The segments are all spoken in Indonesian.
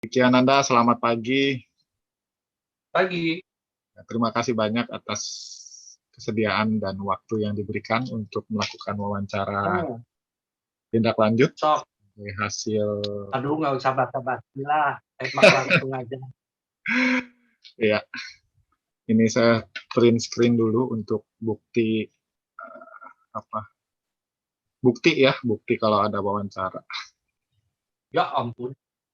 Vicky Ananda, selamat pagi. Pagi. Terima kasih banyak atas kesediaan dan waktu yang diberikan untuk melakukan wawancara tindak lanjut Sok. hasil. Aduh, nggak usah basa-basi lah. Tembak langsung aja. Ya, ini saya print screen dulu untuk bukti bukti kalau ada wawancara. Ya ampun.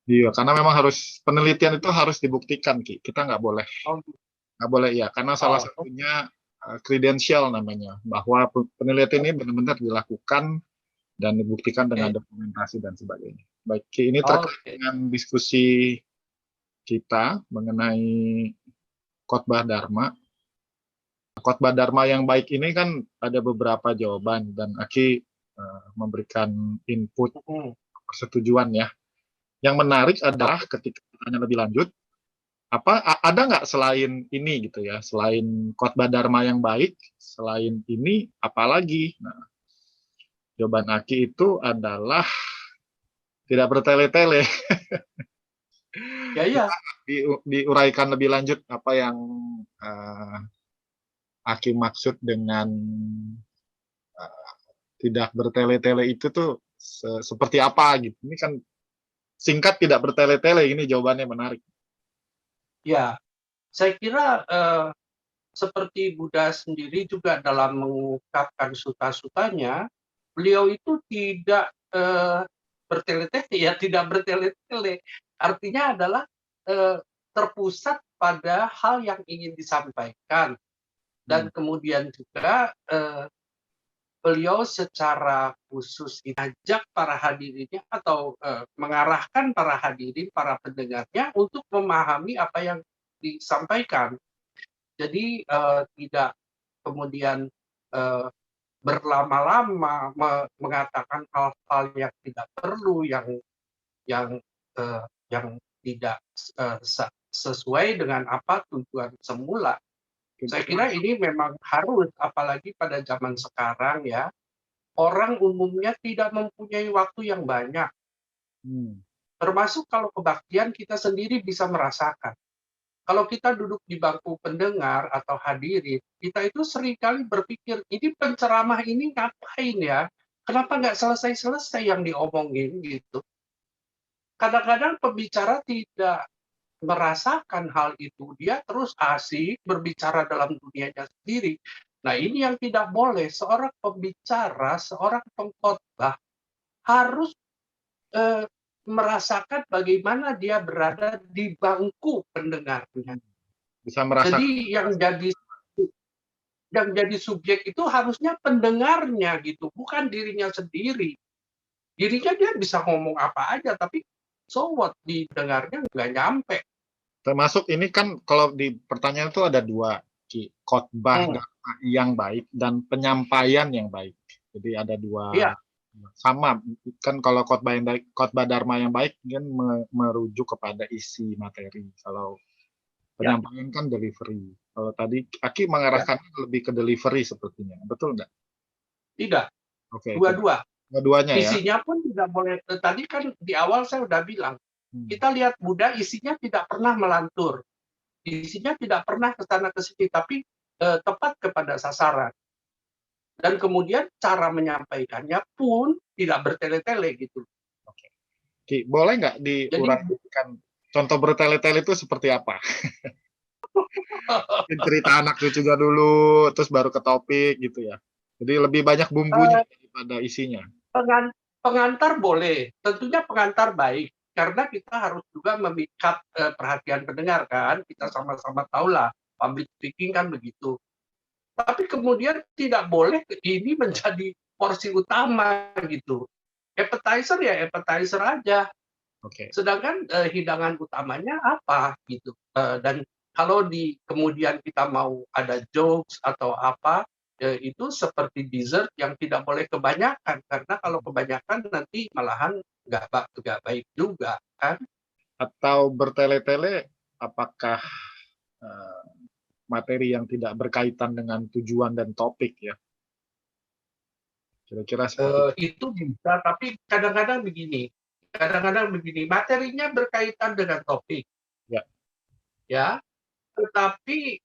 Iya, karena memang penelitian itu harus dibuktikan, Ki. Kita nggak boleh ya, karena salah satunya kredensial namanya, bahwa penelitian ini benar-benar dilakukan dan dibuktikan dengan dokumentasi dan sebagainya. Baik, Ki, ini terkait dengan diskusi kita mengenai khotbah Dharma. Khotbah Dharma yang baik ini kan ada beberapa jawaban, dan Aki memberikan input persetujuan ya. Yang menarik adalah ketika tanya lebih lanjut, ada nggak selain ini gitu ya, selain khotbah Dharma yang baik, selain ini apalagi? Nah, jawaban Aki itu adalah tidak bertele-tele. Ya. Diuraikan lebih lanjut apa yang Aki maksud dengan tidak bertele-tele itu tuh seperti apa gitu. Ini kan singkat, tidak bertele-tele, ini jawabannya menarik. Ya, saya kira seperti Buddha sendiri juga dalam mengungkapkan suta-sutanya, beliau itu tidak bertele-tele, ya tidak bertele-tele. Artinya adalah terpusat pada hal yang ingin disampaikan. Dan kemudian juga beliau secara khusus mengajak para hadirinnya atau mengarahkan para hadirin, para pendengarnya untuk memahami apa yang disampaikan. Jadi tidak kemudian berlama-lama mengatakan hal-hal yang tidak perlu, yang tidak sesuai dengan apa tujuan semula. Saya kira ini memang harus, apalagi pada zaman sekarang ya, orang umumnya tidak mempunyai waktu yang banyak. Termasuk kalau kebaktian kita sendiri bisa merasakan. Kalau kita duduk di bangku pendengar atau hadirin, kita itu seringkali berpikir, ini penceramah ini ngapain ya? Kenapa nggak selesai-selesai yang diomongin gitu? Kadang-kadang pembicara tidak merasakan hal itu, dia terus asik berbicara dalam dunianya sendiri. Nah, ini yang tidak boleh. Seorang pembicara, seorang pengkhotbah harus merasakan bagaimana dia berada di bangku pendengarnya. Bisa merasakan. Jadi yang jadi subjek itu harusnya pendengarnya gitu, bukan dirinya sendiri. Dirinya dia bisa ngomong apa aja, tapi so what, didengarnya nggak nyampe. Termasuk ini kan kalau di pertanyaan itu ada dua, khotbah yang baik dan penyampaian yang baik. Jadi ada dua. Ya. Sama kan, kalau khotbah yang baik, khotbah Dharma yang baik kan merujuk kepada isi materi. Kalau penyampaian kan delivery. Kalau tadi Aki mengarahkan lebih ke delivery sepertinya, betul nggak? Tidak. Oke. Dua-duanya ya. Isinya pun tidak boleh. Tadi kan di awal saya udah bilang, kita lihat Buddha isinya tidak pernah melantur, isinya tidak pernah ke sana ke sini, tapi tepat kepada sasaran. Dan kemudian cara menyampaikannya pun tidak bertele-tele gitu. Oke. Boleh nggak diuraikan contoh bertele-tele itu seperti apa? Cerita anak cucunya dulu, terus baru ke topik gitu ya. Jadi lebih banyak bumbunya daripada isinya. Pengantar boleh, tentunya pengantar baik, karena kita harus juga memikat perhatian pendengar kan. Kita sama-sama tahulah public speaking kan begitu. Tapi kemudian tidak boleh ini menjadi porsi utama gitu. Appetizer ya appetizer aja. Sedangkan hidangan utamanya apa gitu. Dan kalau kemudian kita mau ada jokes atau apa, itu seperti dessert yang tidak boleh kebanyakan, karena kalau kebanyakan nanti malahan nggak baik juga kan. Atau bertele-tele, apakah materi yang tidak berkaitan dengan tujuan dan topik ya? Kira-kira seperti itu bisa, tapi kadang-kadang begini, kadang-kadang begini, materinya berkaitan dengan topik, Ya. ya, tetapi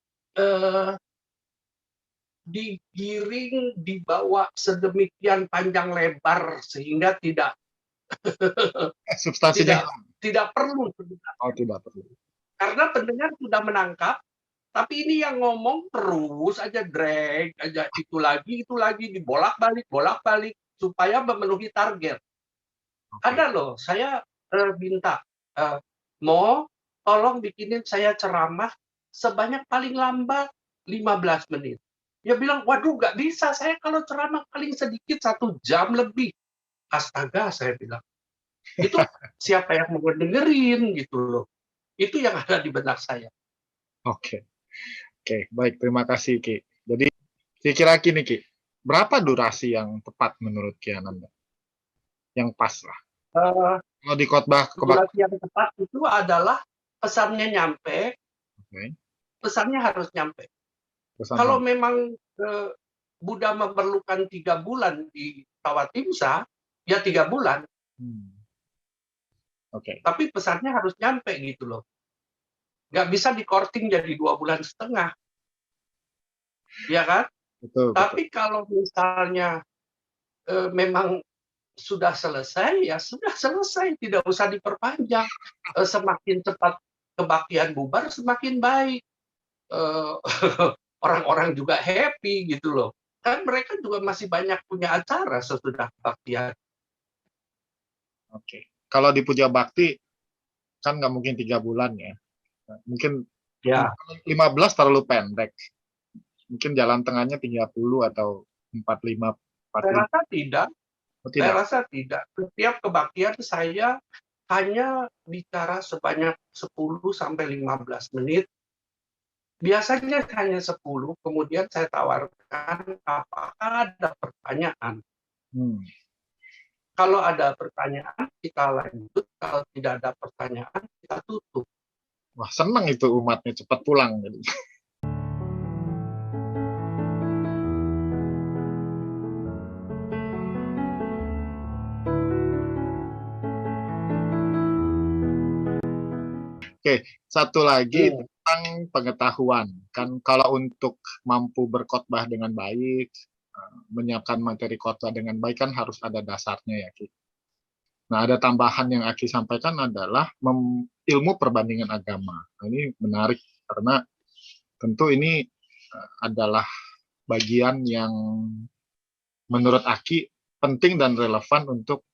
digiring, dibawa sedemikian panjang lebar sehingga tidak Substansinya tidak hilang. tidak perlu Oh, tidak perlu. karena pendengar sudah menangkap, tapi ini yang ngomong terus aja drag aja itu lagi bolak-balik supaya memenuhi target. Oke. Ada loh, saya minta mau tolong bikinin saya ceramah sebanyak paling lambat 15 menit. Dia bilang, waduh nggak bisa, saya kalau ceramah paling sedikit 1 jam lebih. Astaga, saya bilang. Itu siapa yang mau dengerin gitu loh. Itu yang ada di benak saya. Oke. Oke, baik. Terima kasih, Ki. Jadi, kira-kira gini, Ki. Berapa durasi yang tepat menurut Ki Ananda? Yang pas lah. Eh, Kalau di khotbah Durasi yang tepat itu adalah pesannya nyampe, Oke. pesannya harus nyampe. Pesan Kalau sampai. memang Buddha memerlukan 3 bulan di Tawatimsa, ya 3 bulan. Oke. Tapi pesannya harus nyampe gitu loh. Nggak bisa di-courting jadi 2 bulan setengah. Ya kan? Betul, betul. Tapi kalau misalnya memang sudah selesai, ya sudah selesai. Tidak usah diperpanjang. Semakin cepat kebaktian bubar, semakin baik. Orang-orang juga happy gitu loh. Kan mereka juga masih banyak punya acara sesudah kebaktian. Oke. Kalau di Puja Bakti, kan nggak mungkin 3 bulan ya. Mungkin Ya, 15 terlalu pendek. Mungkin jalan tengahnya 30 atau 45. saya rasa tidak. Oh, Saya tidak. rasa tidak. Setiap kebaktian saya hanya bicara sebanyak 10 sampai 15 menit. Biasanya hanya 10, kemudian saya tawarkan apakah ada pertanyaan. Kalau ada pertanyaan, kita lanjut. Kalau tidak ada pertanyaan, kita tutup. Wah, senang itu umatnya cepat pulang. Jadi. Oke, satu lagi tentang pengetahuan. Kan kalau untuk mampu berkhotbah dengan baik, menyiapkan materi khotbah dengan baik kan harus ada dasarnya ya, Ki. Nah, ada tambahan yang Aki sampaikan adalah ilmu perbandingan agama. Nah, ini menarik karena tentu ini adalah bagian yang menurut Aki penting dan relevan untuk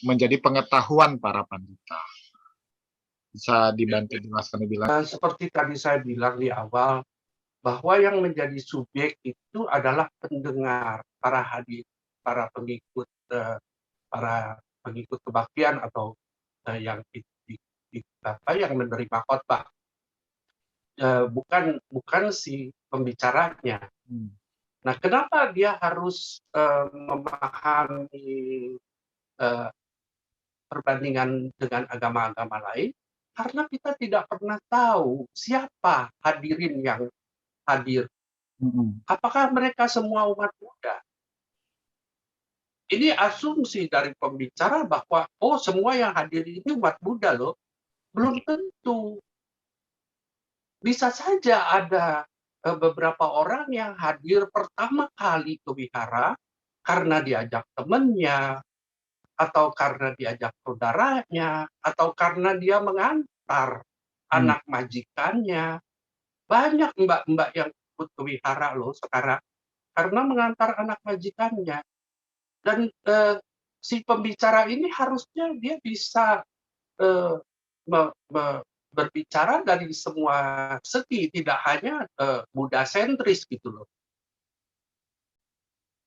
menjadi pengetahuan para pandita. Bisa dibantu jelaskan lebih lanjut? Seperti tadi saya bilang di awal, bahwa yang menjadi subjek itu adalah pendengar, para hadir, para pengikut kebaktian atau yang yang menerima khotbah, bukan si pembicaranya. Nah, kenapa dia harus memahami perbandingan dengan agama-agama lain? Karena kita tidak pernah tahu siapa hadirin yang hadir. Apakah mereka semua umat Buddha? Ini asumsi dari pembicara bahwa semua yang hadir ini umat Buddha loh. Belum tentu. Bisa saja ada beberapa orang yang hadir pertama kali ke wihara karena diajak temannya, atau karena diajak saudaranya, atau karena dia mengantar anak majikannya. Banyak mbak-mbak yang ikut ke wihara loh sekarang karena mengantar anak majikannya. Dan si pembicara ini harusnya dia bisa berbicara dari semua segi, tidak hanya Buddha sentris gitu loh.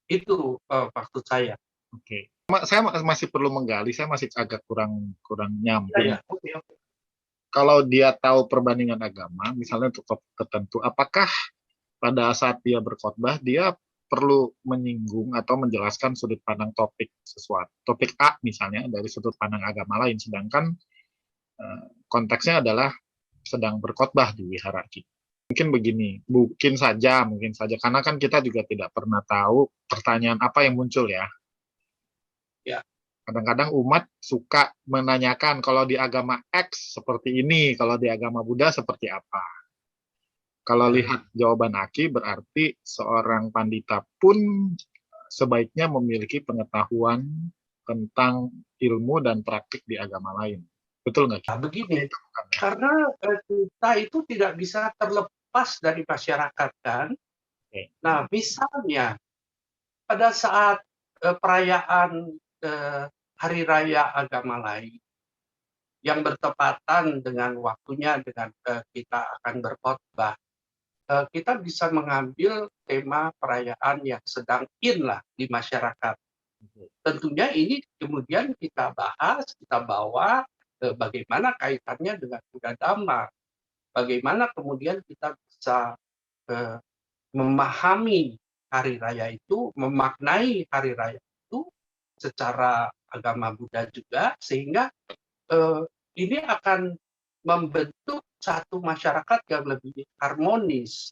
Itu maksud saya. Oke. Saya masih perlu menggali, saya masih agak kurang nyambung. Ya. Okay. Kalau dia tahu perbandingan agama, misalnya untuk topik tertentu, apakah pada saat dia berkhotbah dia perlu menyinggung atau menjelaskan sudut pandang topik sesuatu, topik A misalnya dari sudut pandang agama lain, sedangkan konteksnya adalah sedang berkhotbah di wihara kita. Mungkin begini, mungkin saja, karena kan kita juga tidak pernah tahu pertanyaan apa yang muncul ya. Ya. Kadang-kadang umat suka menanyakan kalau di agama X seperti ini, kalau di agama Buddha seperti apa. Kalau lihat jawaban Aki berarti seorang pandita pun sebaiknya memiliki pengetahuan tentang ilmu dan praktik di agama lain. Betul nggak? Nah, begini, karena kita itu tidak bisa terlepas dari masyarakat kan. Nah, misalnya pada saat perayaan hari raya agama lain yang bertepatan dengan waktunya dengan kita akan berkhotbah, kita bisa mengambil tema perayaan yang sedang in lah di masyarakat. Tentunya ini kemudian kita bahas, kita bawa bagaimana kaitannya dengan Buddha Dhamma, bagaimana kemudian kita bisa memahami hari raya itu, memaknai hari raya itu secara agama Buddha juga, sehingga ini akan membentuk satu masyarakat yang lebih harmonis.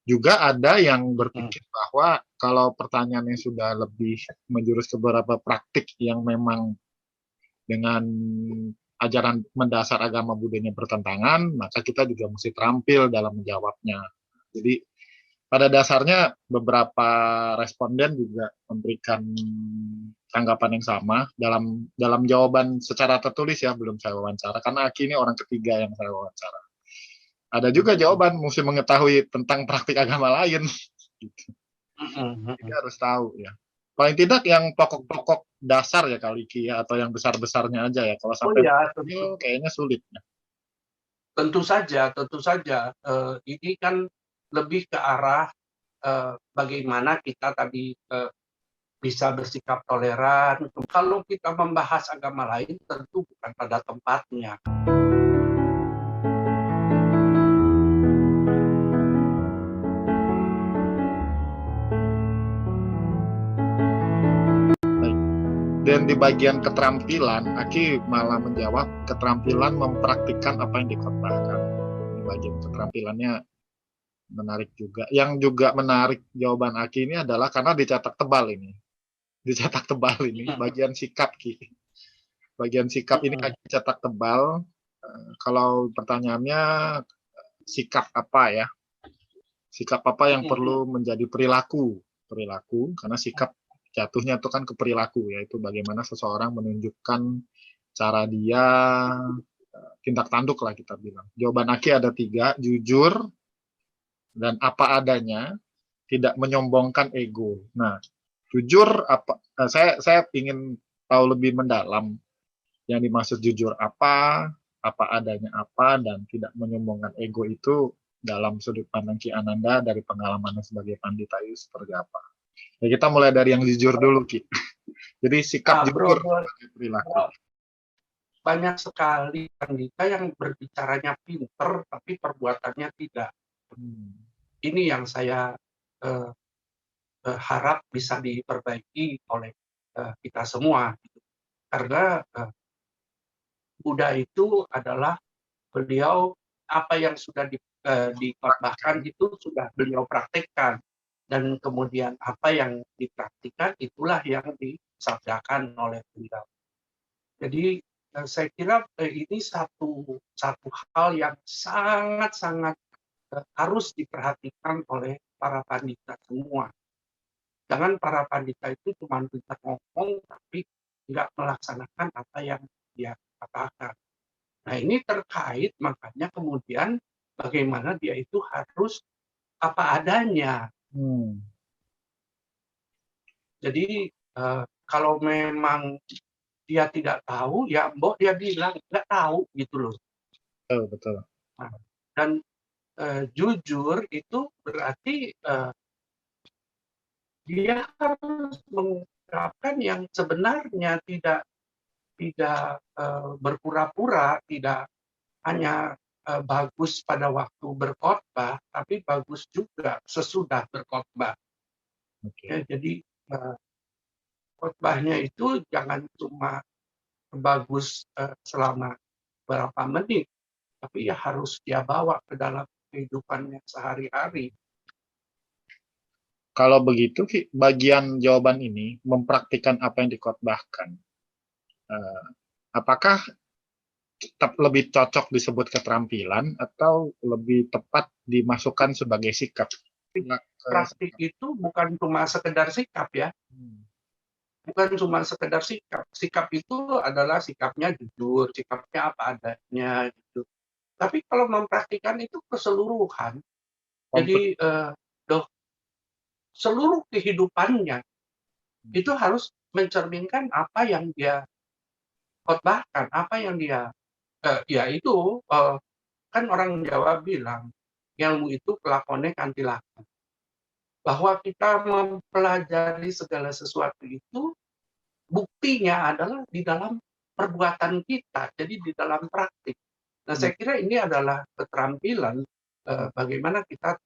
Juga ada yang berpikir bahwa kalau pertanyaannya sudah lebih menjurus ke beberapa praktik yang memang dengan ajaran mendasar agama Buddhanya bertentangan, maka kita juga mesti terampil dalam menjawabnya. Jadi pada dasarnya beberapa responden juga memberikan tanggapan yang sama dalam jawaban secara tertulis ya, belum saya wawancara karena Aki ini orang ketiga yang saya wawancara. Ada juga jawaban mesti mengetahui tentang praktik agama lain. Jadi harus tahu ya. Paling tidak yang pokok-pokok dasar ya kali Ki ya, atau yang besar-besarnya aja ya. Kalau sampai kayaknya sulit ya. Tentu saja. Ini kan lebih ke arah bagaimana kita tadi bisa bersikap toleran. Kalau kita membahas agama lain, tentu bukan pada tempatnya. Dan di bagian keterampilan, Aki malah menjawab keterampilan mempraktikkan apa yang dikhotbahkan. Di bagian keterampilannya menarik juga. Yang juga menarik jawaban Aki ini adalah karena dicetak tebal ini. Dicetak tebal ini, bagian sikap Ki. Bagian sikap ini Aki cetak tebal. Kalau pertanyaannya sikap apa ya? Sikap apa yang perlu menjadi perilaku? Perilaku, karena sikap jatuhnya itu kan ke perilaku, yaitu bagaimana seseorang menunjukkan cara dia tindak tanduk lah kita bilang. Jawaban Aki ada 3, jujur dan apa adanya, tidak menyombongkan ego. Nah, jujur apa? Saya ingin tahu lebih mendalam yang dimaksud jujur apa adanya apa, dan tidak menyombongkan ego itu dalam sudut pandang Ki Ananda dari pengalamannya sebagai pandita itu seperti apa? Ya, kita mulai dari yang jujur dulu, Ki. Jadi sikap jujur sebagai perilaku. Banyak sekali pandita yang berbicaranya pinter, tapi perbuatannya tidak. Ini yang saya harap bisa diperbaiki oleh kita semua. Karena Buddha itu adalah beliau, apa yang sudah dikhotbahkan itu sudah beliau praktekkan, dan kemudian apa yang dipraktikkan itulah yang disabdakan oleh beliau. Jadi saya kira ini satu hal yang sangat harus diperhatikan oleh para pandita semua. Jangan para pandita itu cuma bisa ngomong tapi nggak melaksanakan apa yang dia katakan. Nah, ini terkait makanya kemudian bagaimana dia itu harus apa adanya. Jadi kalau memang dia tidak tahu, ya mbok dia bilang nggak tahu gitu loh. Betul. Nah, dan jujur itu berarti dia harus mengungkapkan yang sebenarnya, tidak berpura-pura, tidak hanya bagus pada waktu berkhotbah, tapi bagus juga sesudah berkhotbah. Ya, jadi khotbahnya itu jangan cuma bagus selama berapa menit, tapi ya harus dia bawa ke dalam kehidupannya sehari-hari. Kalau begitu, bagian jawaban ini mempraktikkan apa yang dikhotbahkan. Eh, apakah tetap lebih cocok disebut keterampilan atau lebih tepat dimasukkan sebagai sikap? Nggak ke- Praktik itu bukan cuma sekedar sikap ya, Hmm, bukan cuma sekedar sikap. Sikap itu adalah sikapnya jujur, sikapnya apa adanya gitu. Tapi kalau mempraktikkan itu keseluruhan, komplit. jadi seluruh kehidupannya itu harus mencerminkan apa yang dia khotbahkan, apa yang dia ya itu kan orang Jawa bilang ilmu itu kelakonnya kantilakan. Bahwa kita mempelajari segala sesuatu itu buktinya adalah di dalam perbuatan kita, jadi di dalam praktik. Nah, Hmm, saya kira ini adalah keterampilan bagaimana kita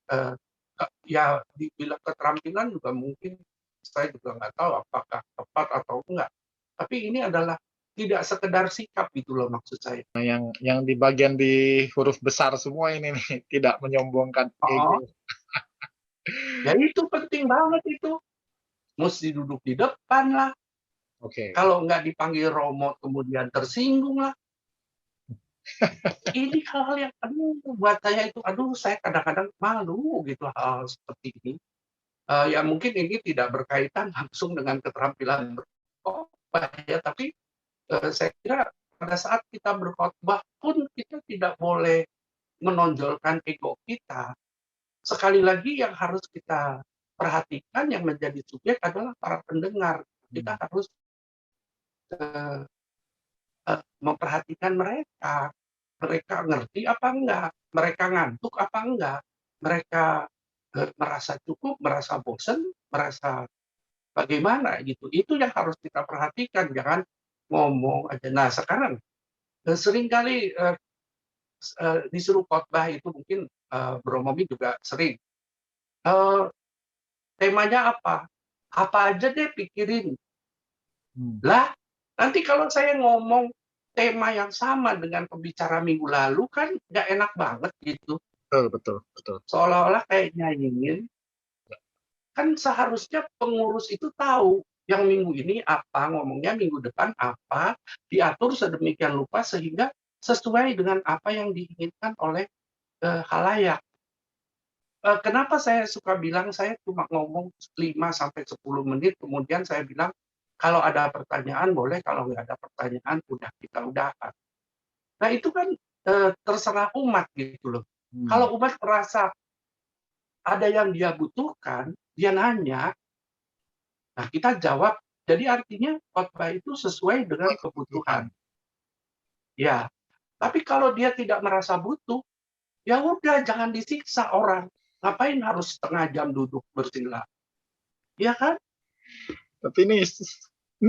ya dibilang keterampilan juga mungkin saya juga nggak tahu apakah tepat atau enggak. Tapi ini adalah tidak sekedar sikap gitu loh maksud saya. Nah, yang di bagian di huruf besar semua ini nih, tidak menyombongkan Oh, ego. ya itu penting banget itu. Mesti duduk di depan lah. Oke. Kalau nggak dipanggil Romo kemudian tersinggung lah. Ini hal-hal yang aduh buat saya itu aduh saya kadang-kadang malu gitu hal seperti ini. Ya mungkin ini tidak berkaitan langsung dengan keterampilan berkhotbah ya, tapi saya kira pada saat kita berkhotbah pun kita tidak boleh menonjolkan ego kita. Sekali lagi yang harus kita perhatikan yang menjadi subjek adalah para pendengar. Kita Hmm, harus eh, memperhatikan mereka. Mereka ngerti apa enggak? Mereka ngantuk apa enggak? Mereka merasa cukup, merasa bosan, merasa bagaimana gitu. Itu yang harus kita perhatikan, jangan ngomong aja. Nah, sekarang seringkali disuruh khotbah itu mungkin Bro Momi juga sering. Eh, temanya apa? Apa aja deh pikirin. hmm. Lah, nanti kalau saya ngomong tema yang sama dengan pembicara minggu lalu kan nggak enak banget gitu. Betul, betul, betul. Seolah-olah kayak nyanyiin. Kan seharusnya pengurus itu tahu yang minggu ini apa, ngomongnya minggu depan apa, diatur sedemikian rupa sehingga sesuai dengan apa yang diinginkan oleh halayak. Kenapa saya suka bilang saya cuma ngomong 5 sampai 10 menit, kemudian saya bilang kalau ada pertanyaan boleh, kalau nggak ada pertanyaan udah kita udahan. Nah itu kan terserah umat gitu loh. Hmm, Kalau umat merasa ada yang dia butuhkan, dia nanya, nah kita jawab. Jadi artinya khotbah itu sesuai dengan sesuai kebutuhan. kebutuhan. Ya, tapi kalau dia tidak merasa butuh, ya udah jangan disiksa orang. Ngapain harus setengah jam duduk bersila? Ya kan? Tapi ini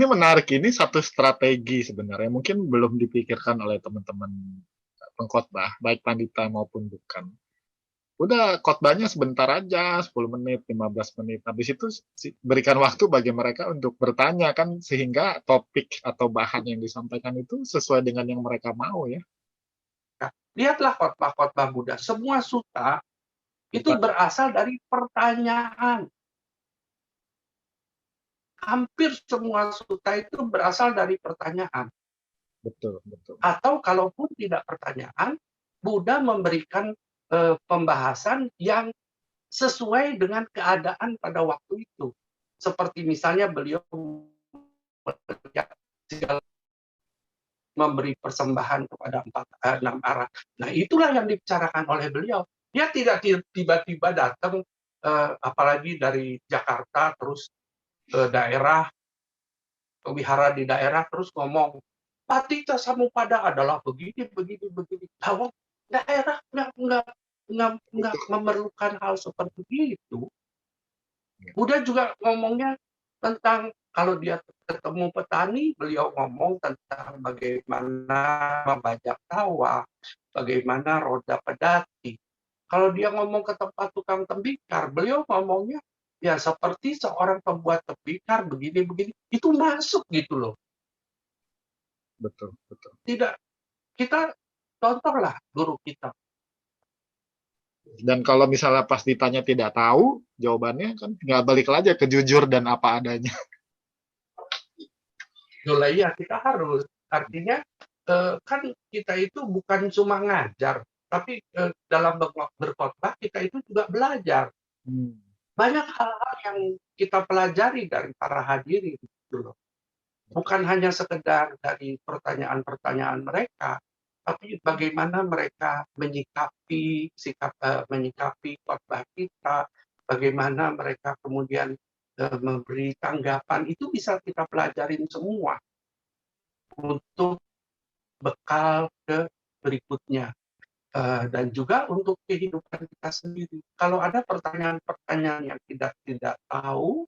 menarik, ini satu strategi sebenarnya mungkin belum dipikirkan oleh teman-teman pengkhotbah, baik panitia maupun bukan. Udah khotbahnya sebentar aja, 10 menit, 15 menit. Habis itu berikan waktu bagi mereka untuk bertanya kan sehingga topik atau bahan yang disampaikan itu sesuai dengan yang mereka mau ya. Nah, lihatlah khotbah-khotbah Buddha. Semua sutta itu Bukan. berasal dari pertanyaan. Hampir semua sutta itu berasal dari pertanyaan. Betul, betul. Atau kalaupun tidak pertanyaan, Buddha memberikan pembahasan yang sesuai dengan keadaan pada waktu itu. Seperti misalnya beliau memberi persembahan kepada enam arah. Nah, itulah yang dibicarakan oleh beliau. Dia tidak tiba-tiba datang, apalagi dari Jakarta, terus ke daerah, ke wihara di daerah, terus ngomong, Patita Samupada adalah begini, begini, begini. Bahwa daerah nggak memerlukan hal seperti itu. Buddha juga ngomongnya tentang kalau dia ketemu petani, beliau ngomong tentang bagaimana membajak sawah, bagaimana roda pedati. Kalau dia ngomong ke tempat tukang tembikar, beliau ngomongnya ya seperti seorang pembuat tembikar begini-begini. Itu masuk gitu loh. Betul, betul. Tidak, kita contohlah guru kita. Dan kalau misalnya pas ditanya tidak tahu, jawabannya kan tinggal balik aja ke jujur dan apa adanya. Yolah iya, kita harus. Artinya kan kita itu bukan cuma ngajar, tapi dalam berkhotbah kita itu juga belajar. Hmm. Banyak hal-hal yang kita pelajari dari para hadirin gitu loh. Bukan hanya sekedar dari pertanyaan-pertanyaan mereka, tapi bagaimana mereka menyikapi khotbah kita, bagaimana mereka kemudian memberi tanggapan, itu bisa kita pelajarin semua untuk bekal ke berikutnya. Dan juga untuk kehidupan kita sendiri. Kalau ada pertanyaan-pertanyaan yang tidak tahu,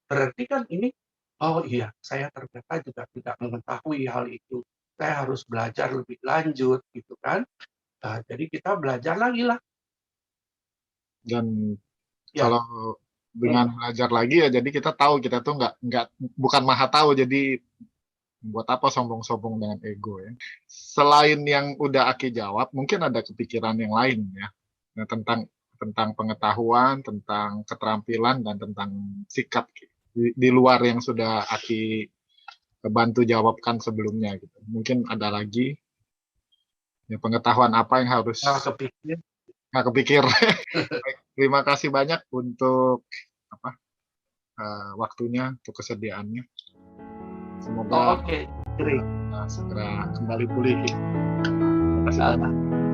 berarti kan ini, oh iya, saya ternyata juga tidak mengetahui hal itu. Saya harus belajar lebih lanjut, gitu kan? Jadi kita belajar lagi lah. Dan Ya, kalau dengan belajar lagi ya, jadi kita tahu kita tuh nggak bukan maha tahu, jadi buat apa sombong-sombong dengan ego ya. Selain yang udah Aki jawab, mungkin ada kepikiran yang lain ya. Nah, tentang pengetahuan, tentang keterampilan, dan tentang sikap di luar yang sudah Aki bantu jawabkan sebelumnya gitu. Mungkin ada lagi ya, pengetahuan apa yang harus kepikir. nggak kepikir. Baik, terima kasih banyak untuk waktunya, untuk kesediaannya. Semoga Oke, great. segera kembali pulih. Terima kasih banyak.